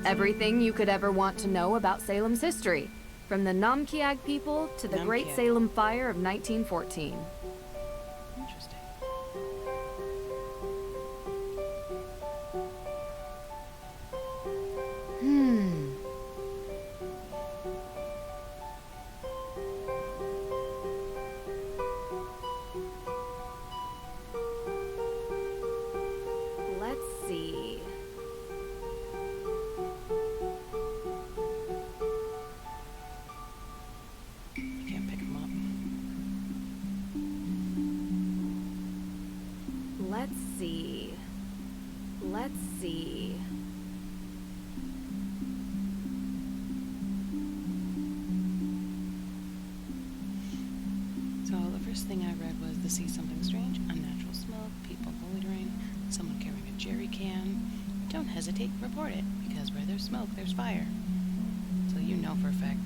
Everything you could ever want to know about Salem's history, from the Namkiag people to the Great Salem Fire of 1914. Interesting. Let's see. You can't pick them up. Let's see. Let's see. So the first thing I read was to see something strange, unnatural smoke, people loitering, someone carrying a jerry can. Don't hesitate, report it, because where there's smoke, there's fire. So you know for a fact,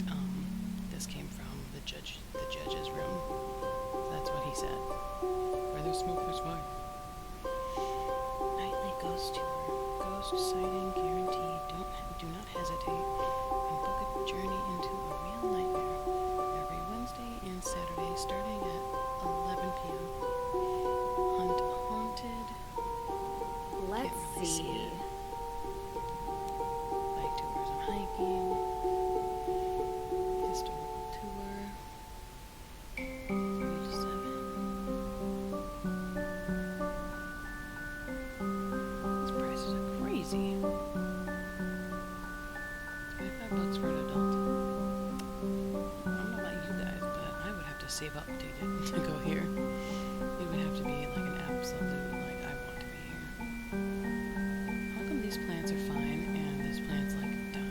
this came from the judge's room. That's what he said. Where there's smoke, there's fire. Nightly ghost tour, ghost sighting guaranteed. Do not hesitate, and book a journey into a real nightmare every Wednesday and Saturday, starting at 11 p.m. Hunt haunted. Let's Can't really see see. it. Bike tours and hiking. Historical tour. 3 to 7. These prices are crazy. $25 for an adult. I don't know about you guys, but I would have to save up to go here. It would have to be like an absolute, like, I want to be here. How come these plants are fine and this plant's like dying?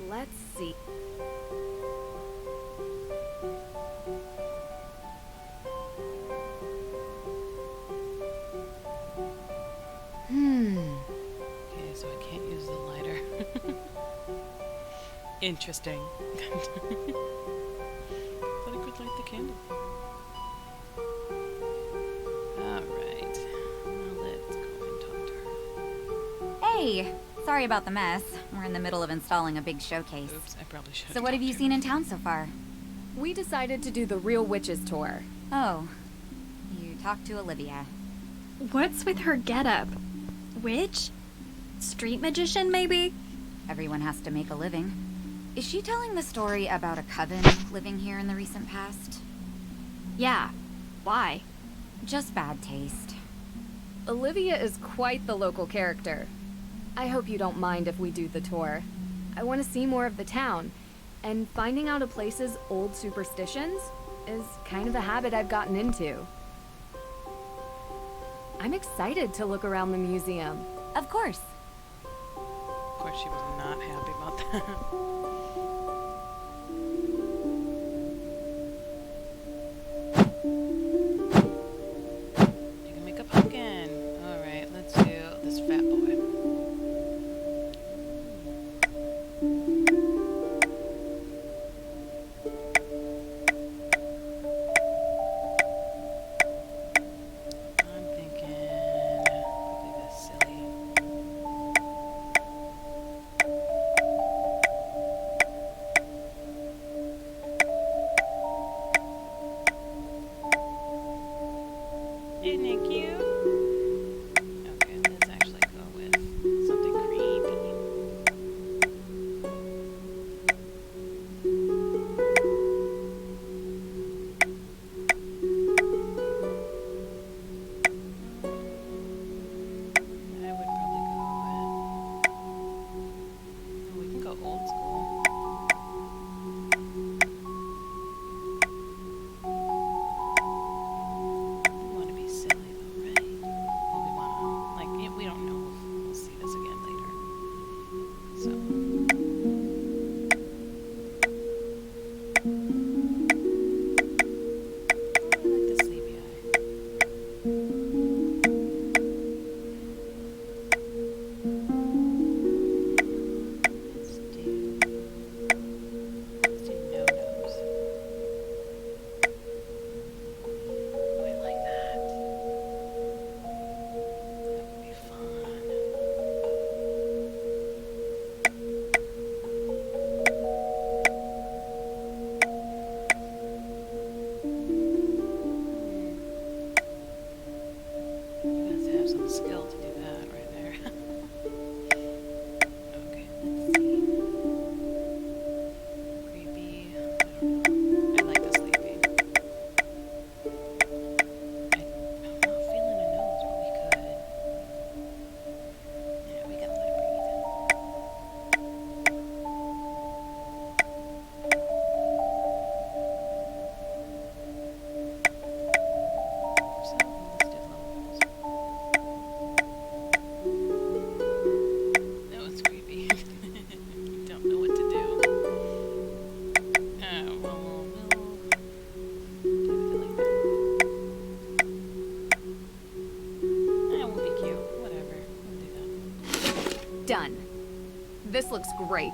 Let's see. Okay, so I can't use the lighter. Interesting. Thought I could light the candle. Alright. Now let's go and talk to her. Hey! Sorry about the mess. We're in the middle of installing a big showcase. Oops, I probably should have. So what have you seen in town so far? We decided to do the Real Witches tour. Oh. You talked to Olivia. What's with her getup? Witch? Street magician, maybe? Everyone has to make a living. Is she telling the story about a coven living here in the recent past? Yeah. Why? Just bad taste. Olivia is quite the local character. I hope you don't mind if we do the tour. I want to see more of the town, and finding out a place's old superstitions is kind of a habit I've gotten into. I'm excited to look around the museum. Of course. Of course, she was not happy about that. You can make a pumpkin. Alright, let's do this fat boy. I'm thinking probably this silly. Isn't it cute? Okay, let's actually go with something creepy. I would probably go with... Oh, we can go old school. You want to be silly though, right? looks great.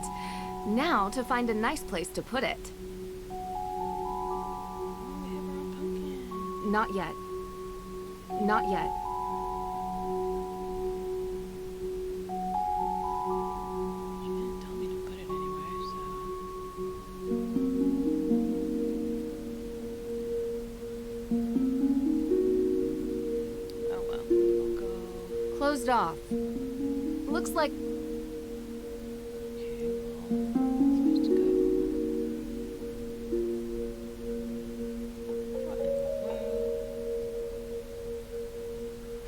Now to find a nice place to put it. Oh, we have our own pumpkin. Not yet. Not yet. She didn't tell me to put it anywhere, so. Oh well, we'll go. Closed off. Looks like Okay, well, supposed to go. What in the world?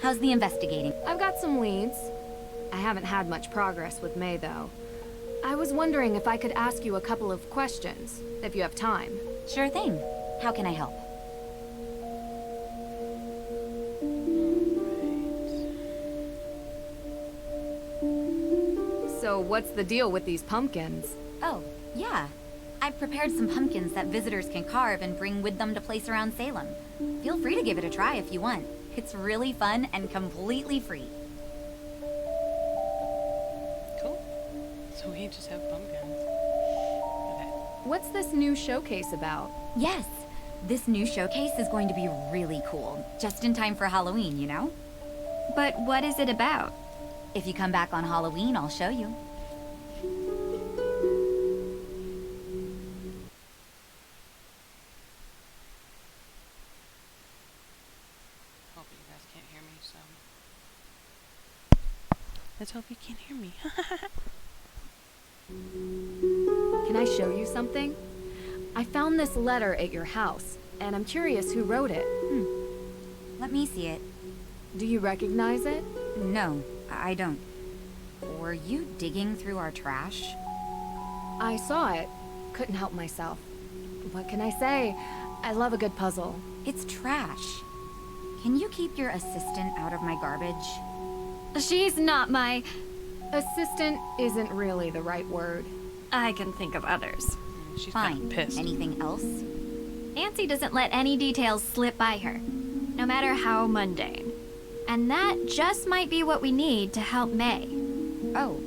How's the investigating? I've got some leads. I haven't had much progress with May, though. I was wondering if I could ask you a couple of questions, if you have time. Sure thing. How can I help? So, what's the deal with these pumpkins? Oh, yeah. I've prepared some pumpkins that visitors can carve and bring with them to place around Salem. Feel free to give it a try if you want. It's really fun and completely free. Cool. So we just have pumpkins. Okay. What's this new showcase about? Yes, this new showcase is going to be really cool. Just in time for Halloween, you know? But what is it about? If you come back on Halloween, I'll show you. Hope you guys can't hear me, so. Let's hope you can't hear me. Can I show you something? I found this letter at your house, and I'm curious who wrote it. Let me see it. Do you recognize it? No, I don't. Were you digging through our trash? I saw it. Couldn't help myself. What can I say? I love a good puzzle. It's trash. Can you keep your assistant out of my garbage? She's not my... Assistant isn't really the right word. I can think of others. She's Fine. kind of pissed. Anything else? Nancy doesn't let any details slip by her, no matter how mundane. And that just might be what we need to help May. Oh,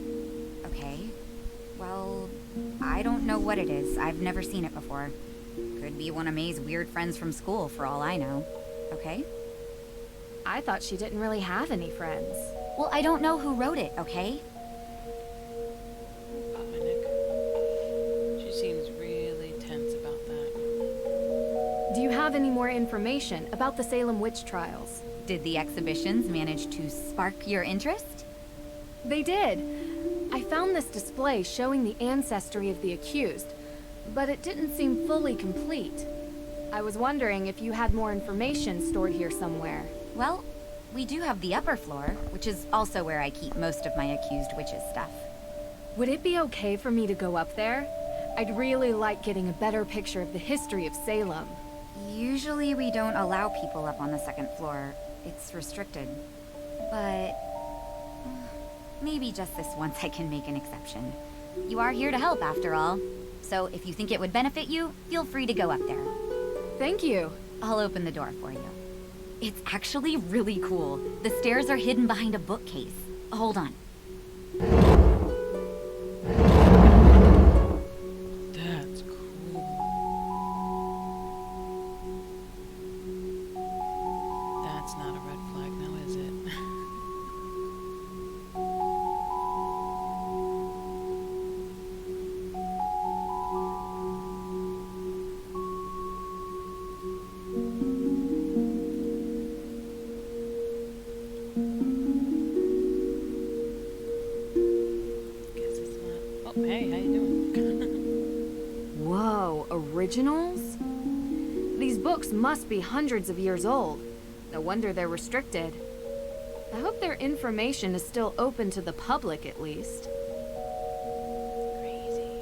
okay. Well, I don't know what it is. I've never seen it before. Could be one of May's weird friends from school, for all I know. Okay? I thought she didn't really have any friends. Well, I don't know who wrote it, okay? Dominic. She seems really tense about that. Do you have any more information about the Salem witch trials? Did the exhibitions manage to spark your interest? They did. I found this display showing the ancestry of the accused, but it didn't seem fully complete. I was wondering if you had more information stored here somewhere. Well, we do have the upper floor, which is also where I keep most of my accused witches' stuff. Would it be okay for me to go up there? I'd really like getting a better picture of the history of Salem. Usually we don't allow people up on the second floor. It's restricted. But maybe just this once I can make an exception. You are here to help, after all. So if you think it would benefit you, feel free to go up there. Thank you. I'll open the door for you. It's actually really cool. The stairs are hidden behind a bookcase. Hold on. That's cool. That's not a red flag now, is it? Guess it's not. Oh, hey, how you doing? Whoa, originals? These books must be hundreds of years old. No wonder they're restricted. I hope their information is still open to the public, at least. Crazy.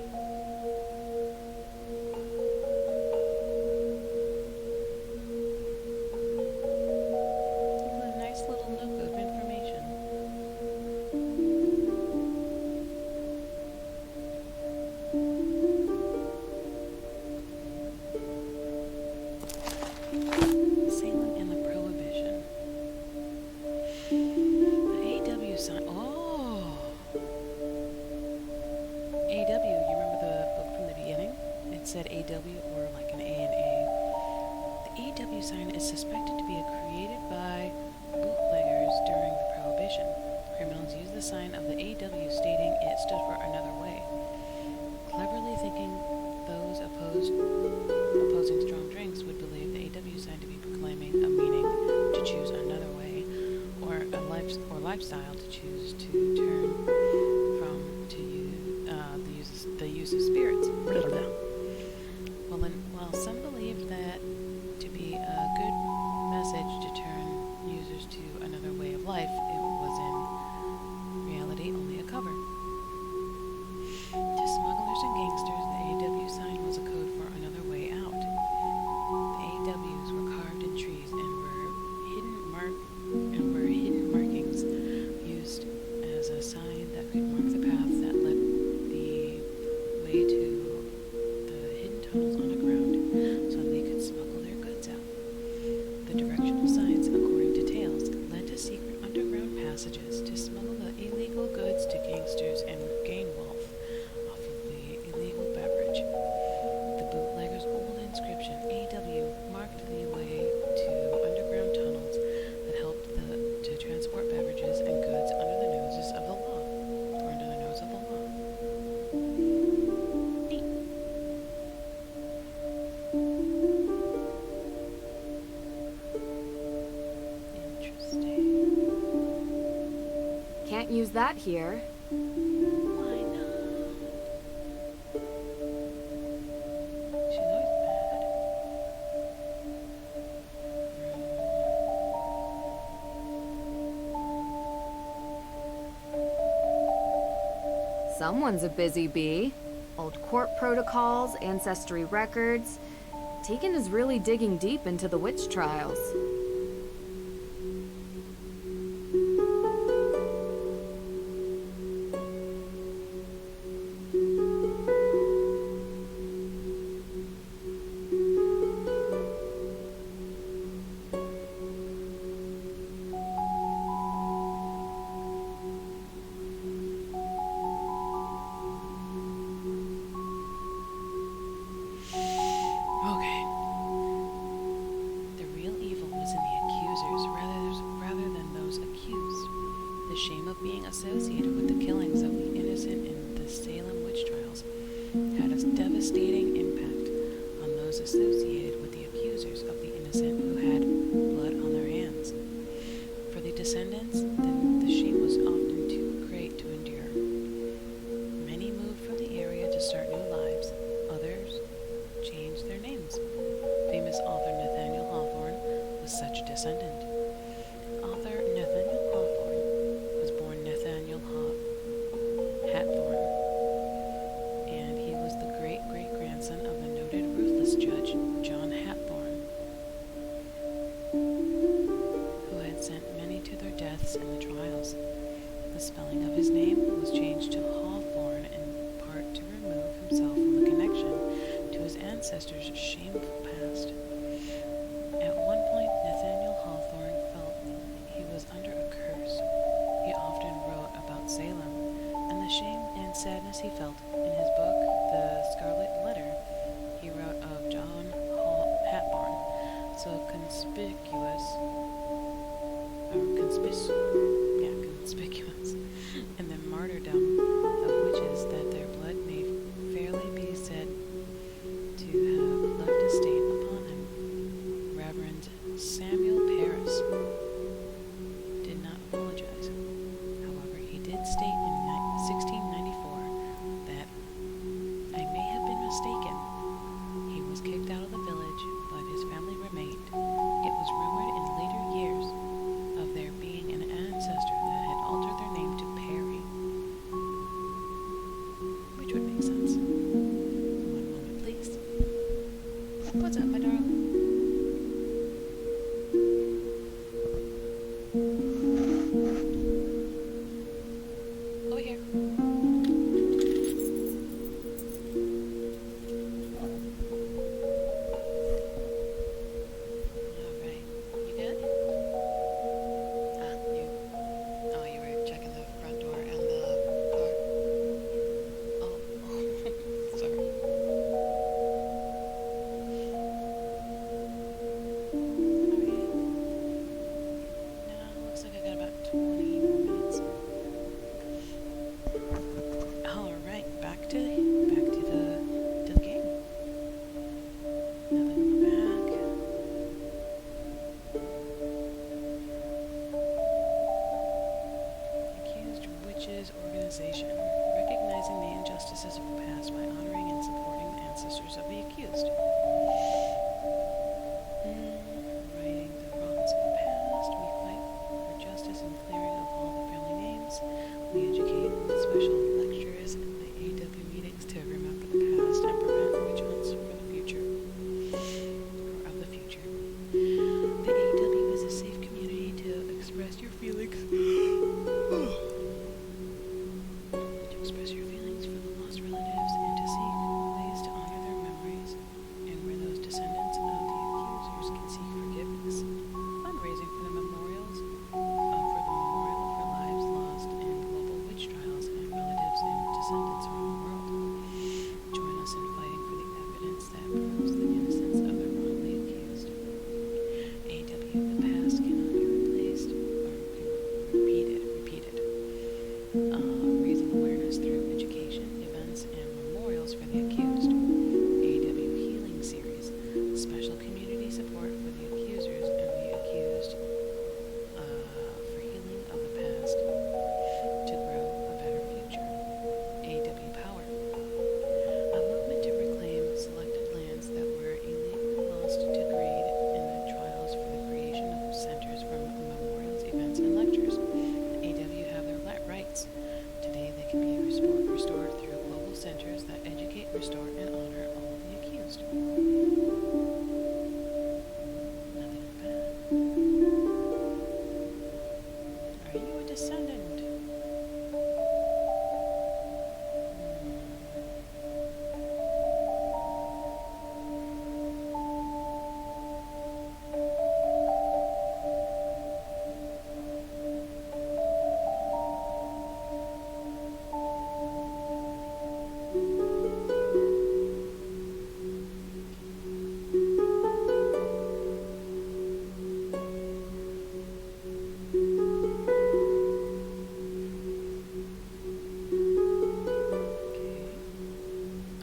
What a nice little nook of information. Salem and the Prohibition. The AW sign. Oh! AW sign is suspected to be created by bootleggers during the Prohibition. Criminals used the sign of the AW stating it stood for another way, cleverly thinking those opposing strong drinks would believe the AW sign to be proclaiming a meaning to choose another way, or lifestyle to choose to turn from to the use of spirits. Blah, blah, blah. While some believed that to be a good message to turn users to another way of life, it was in reality only a cover. To smugglers and gangsters, the AW sign was a code for another way out. The AWs were carved in trees and were hidden markings used as a sign that could mark the path that led the way to the hidden tunnels underground so they could smuggle their goods out. The directional signs, according to tales, led to secret underground passages to smuggle the illegal goods to gangsters and gain wealth off of the illegal beverage. The bootlegger's old inscription, AW, marked the way to underground tunnels that helped to transport beverages and goods under the noses of the law, or under the nose of the law. Neat. Interesting. Can't use that here. Why not? She's always mad. Someone's a busy bee. Old court protocols, ancestry records. Tegan is really digging deep into the witch trials. Okay. The real evil was in the accusers rather than those accused. The shame of being associated with the killings of the innocent in the Salem witch trials had a devastating impact on those associated with the accusers of the innocent who had blood on their hands. For the descendants, the shame was often too great to endure. Many moved from the area to start new lives. Others changed their names. Famous author Nathaniel Hawthorne was such a descendant. Author Nathaniel Hawthorne was born Nathaniel Hatthorne, and he was the great-great-grandson of the noted ruthless judge John Hatthorne, who had sent many to their deaths in the trials. The spelling of his name was changed to Hawthorne in part to remove himself from the connection to his ancestors' shameful past. At one point, Nathaniel Hawthorne felt he was under a curse. He often wrote about Salem and the shame and sadness he felt. In his book, The Scarlet Letter, he wrote of John Hatthorne, so conspicuous in the martyrdom of witches that their blood may fairly be said to have left a stain upon him. Reverend Samuel Parris did not apologize. However, he did state in 1694 that I may have been mistaken. He was kicked out of the village, but his family remained. It was rumored in later years of there being an ancestor that had altered their name to Perry. survivors can seek forgiveness. Fundraising for the memorial for lives lost in global witch trials and relatives and descendants around the world. Join us in fighting for the evidence that proves the innocence of the wrongly accused. AW, the past cannot be replaced or repeated. Raising awareness through education, events, and memorials for the accused. AW Healing Series, special community support for the accusers and the accused for healing of the past to grow a better future. AW Power, a movement to reclaim selected lands that were illegally lost to greed in the trials for the creation of centers for memorials, events, and lectures. AW have their rights. Today they can be restored through global centers that educate, restore, and honor all of the accused. Nothing bad. Are you a descendant?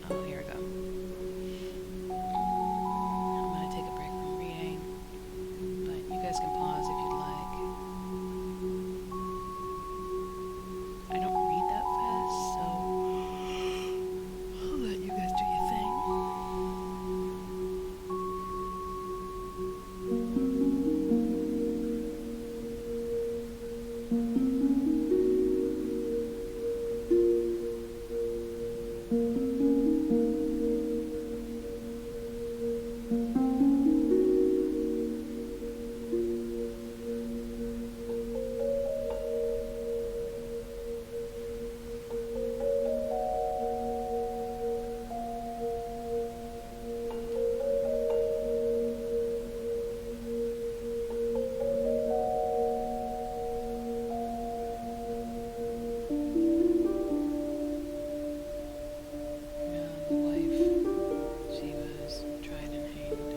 Oh, here we go. I'm going to take a break from reading, but you guys can pause if you'd like. I don't read that fast, so I'll let you guys do your thing. The wife, she was tried and hanged.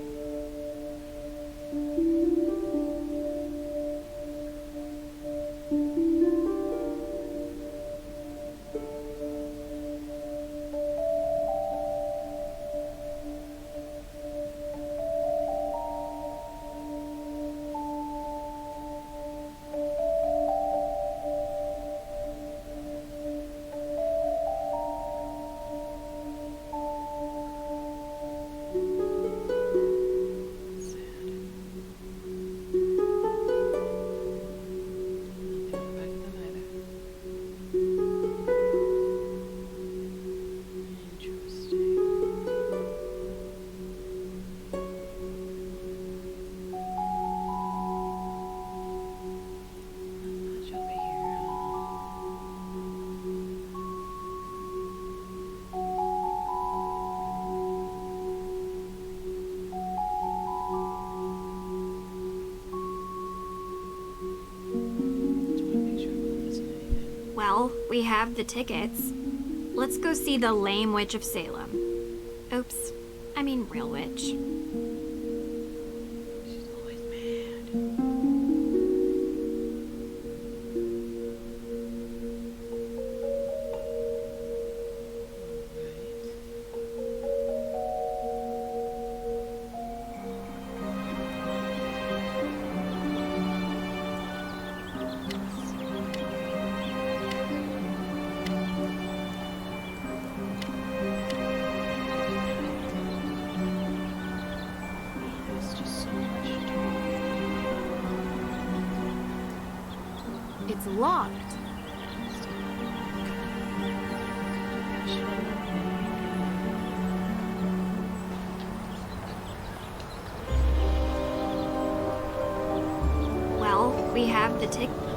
Well, we have the tickets. Let's go see the lame witch of Salem. Oops, I mean real witch. She's always mad. It's locked. Well, we have the tickets.